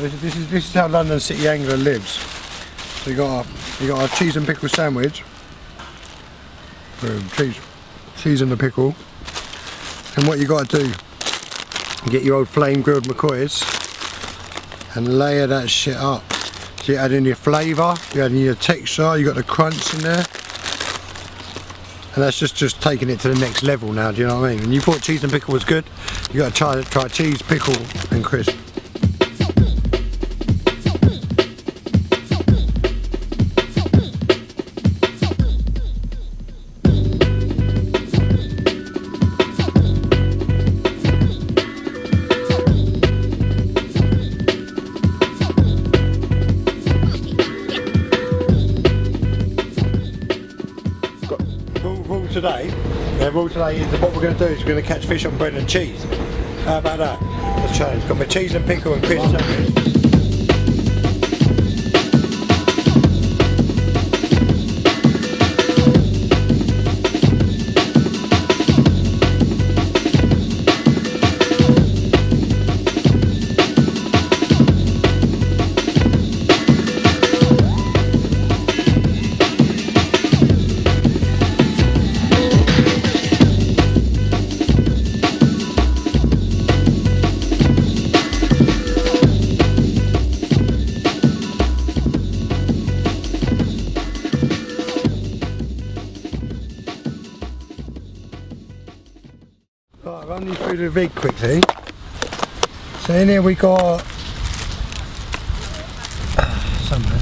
This is how London City Angler lives. So you got a cheese and pickle sandwich. Boom, cheese and the pickle. And what you got to do, you get your old flame grilled McCoys and layer that shit up. So you add in your flavour, you add in your texture, you got the crunch in there. And that's just taking it to the next level now, do you know what I mean? When you thought cheese and pickle was good, you got to try cheese, pickle and crisp. Rule today is that what we're going to do is we're going to catch fish on bread and cheese. How about that? Let's challenge. Got my cheese and pickle and crisp sandwich. Right, run you through the rig quickly. So in here we got somewhere.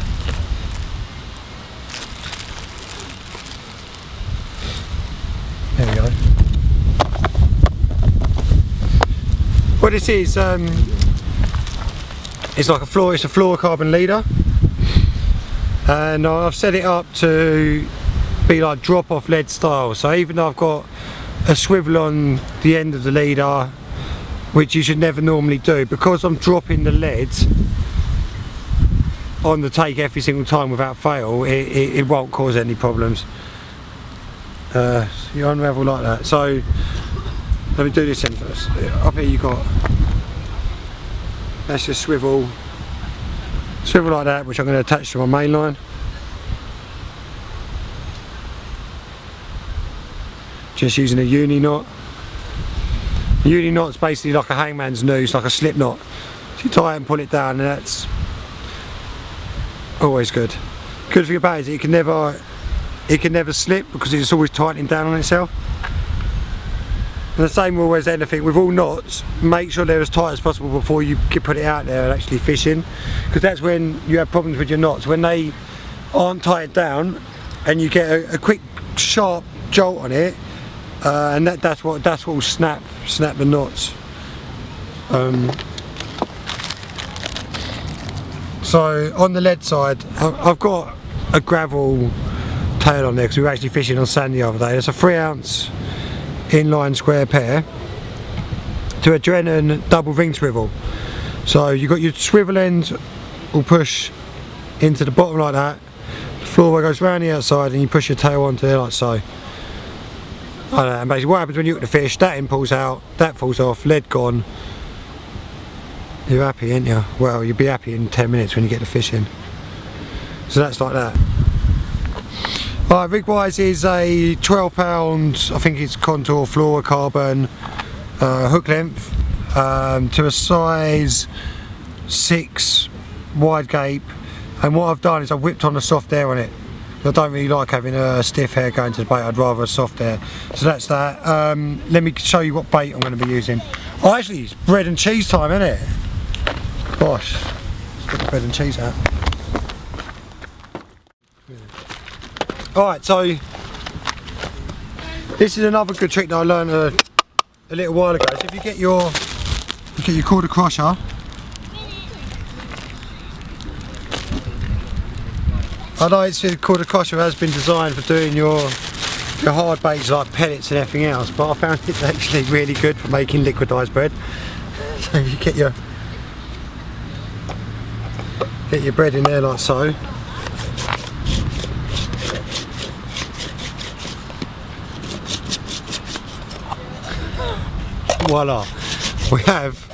There we go. What this is, it's like a fluorocarbon leader, and I've set it up to be like drop-off lead style. So even though I've got a swivel on the end of the leader, which you should never normally do, because I'm dropping the lead on the take every single time without fail, it won't cause any problems. You unravel like that. So let me do this end first. Up here you got, that's just swivel like that, which I'm going to attach to my main line. Just using a uni knot. A uni knot's basically like a hangman's noose, like a slip knot. So you tie it and pull it down, and that's always good. Good thing about it is it can never slip because it's always tightening down on itself. And the same rule as anything with all knots, make sure they're as tight as possible before you put it out there and actually fishing, because that's when you have problems with your knots, when they aren't tied down and you get a quick sharp jolt on it. And that's what will snap the knots. So on the lead side, I've got a gravel tail on there because we were actually fishing on sand the other day. It's a 3-ounce inline square pair to a Drennan double ring swivel. So you've got your swivel end will push into the bottom like that. The floor goes round the outside, and you push your tail onto there like so. And basically what happens when you hook the fish, that end pulls out, that falls off, lead gone. You're happy, ain't you? Well, you'll be happy in 10 minutes when you get the fish in. So that's like that. Alright, rig wise is a 12 pound, I think it's Contour fluorocarbon hook length to a size 6 wide gape, and what I've done is I've whipped on the soft air on it. I don't really like having a stiff hair going to the bait, I'd rather a soft hair. So that's that. Let me show you what bait I'm going to be using. Oh, actually it's bread and cheese time, isn't it? Gosh, let's get the bread and cheese out. Alright, so this is another good trick that I learned a little while ago. So if you get your quarter crusher, I know it's called a crusher, has been designed for doing your hard baits like pellets and everything else, but I found it actually really good for making liquidised bread. So you get your bread in there like so. Voila, we have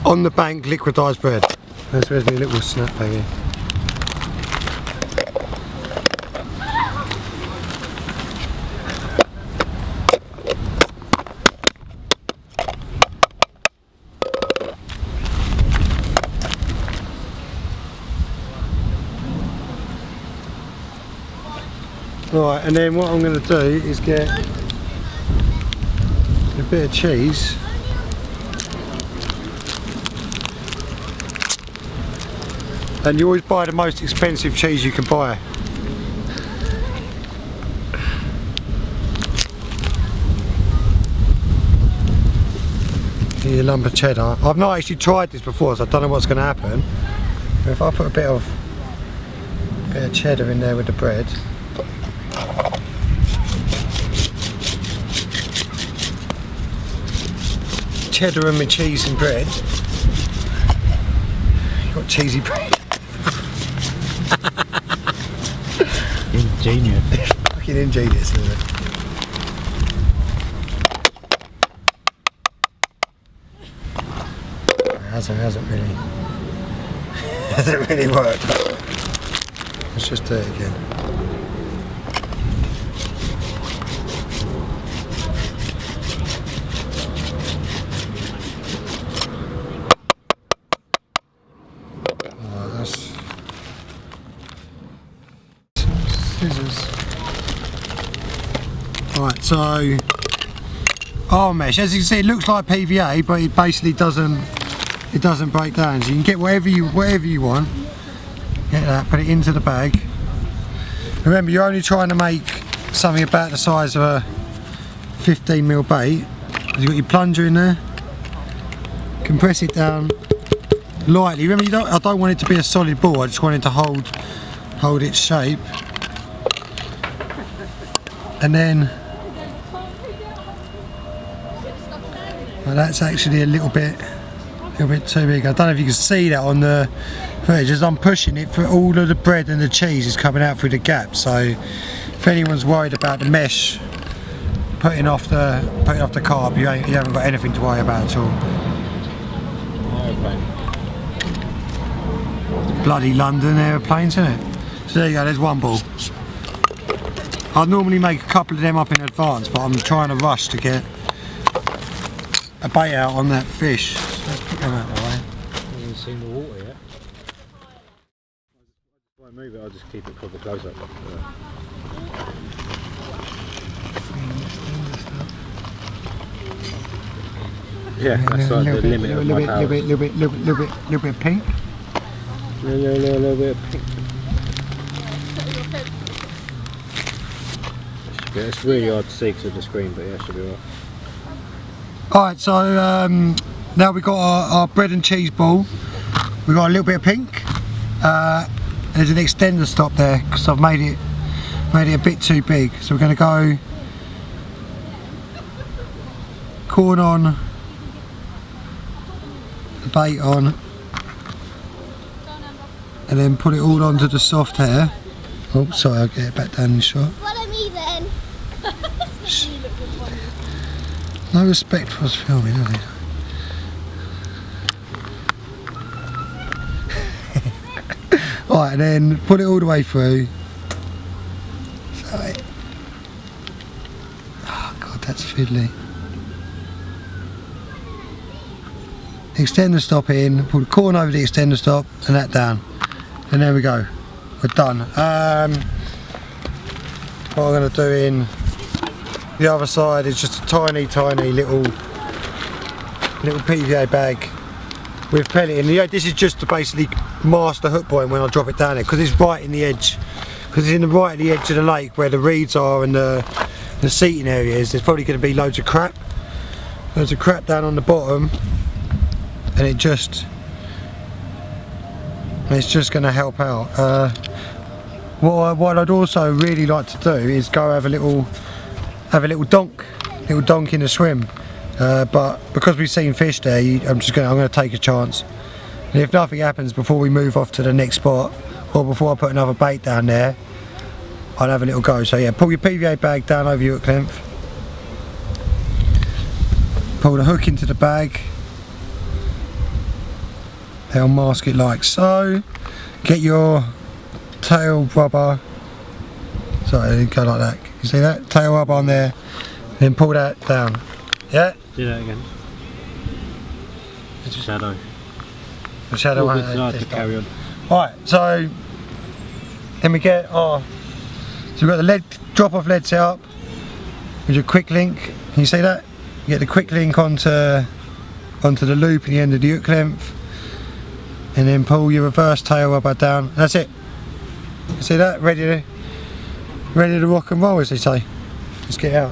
on the bank liquidised bread. Where's my little snap bag here? Right, and then what I'm going to do is get a bit of cheese. And you always buy the most expensive cheese you can buy. Your lump of cheddar. I've not actually tried this before, so I don't know what's going to happen. But if I put a bit of cheddar in there with the bread. Cheddar and my cheese and bread. You got cheesy bread. Ingenious. Fucking ingenious, isn't it? Hasn't really worked. Let's just do it again. Scissors. Right, so arm mesh. As you can see, it looks like PVA, but it basically doesn't break down. So you can get whatever you want. Get that, put it into the bag. Remember, you're only trying to make something about the size of a 15mm bait. You've got your plunger in there. Compress it down lightly. Remember, I don't want it to be a solid ball. I just want it to hold its shape. And then, well, that's actually a little bit too big. I don't know if you can see that on the footage. As I'm pushing it, for all of the bread and the cheese is coming out through the gap. So if anyone's worried about the mesh putting off the carb, you haven't got anything to worry about at all. Bloody London aeroplanes, isn't it? So there you go, there's one ball. I normally make a couple of them up in advance, but I'm trying to rush to get a bait out on that fish. So let's put them out of the way. I haven't seen the water yet. If I move it, I'll just keep it proper close up. Yeah, that's like the limit of my powers. Little bit of pink. Little bit of pink. Yeah, it's really hard to see because of the screen, but yeah, it should be alright. Alright, so now we've got our bread and cheese ball. We've got a little bit of pink. There's an extender stop there because I've made it a bit too big. So we're going to go corn on, the bait on, and then put it all onto the soft hair. Oh, sorry, I'll get it back down in the shot. Follow me then. No respect for us filming, has he? Right, and then put it all the way through. Sorry. Oh god, that's fiddly. Extender stop in, put the corn over the extender stop and that down. And there we go. We're done. What I'm going to do in the other side is just a tiny little PVA bag with pelleting. This is just to basically mask the hook point when I drop it down there, because it's right in the edge. Because it's in the right at the edge of the lake where the reeds are and the seating areas. There's probably going to be loads of crap down on the bottom, and it's just going to help out. What I'd also really like to do is go have a little donk in the swim, but because we've seen fish there, I'm going to take a chance. And if nothing happens before we move off to the next spot, or before I put another bait down there, I'll have a little go. So yeah, pull your PVA bag down over your hook length, pull the hook into the bag, they'll mask it like so. Get your tail rubber, sorry, go like that, you see that? Tail rubber on there, then pull that down. Yeah? Do that again. It's a shadow. The shadow Oh, won't good tonight to carry on. Right, so then we get our, so we've got the lead, drop off lead set up with your quick link. Can you see that? You get the quick link onto the loop at the end of the hook length, and then pull your reverse tail rubber down. That's it. You see that? Ready to rock and roll, as they say. Let's get out.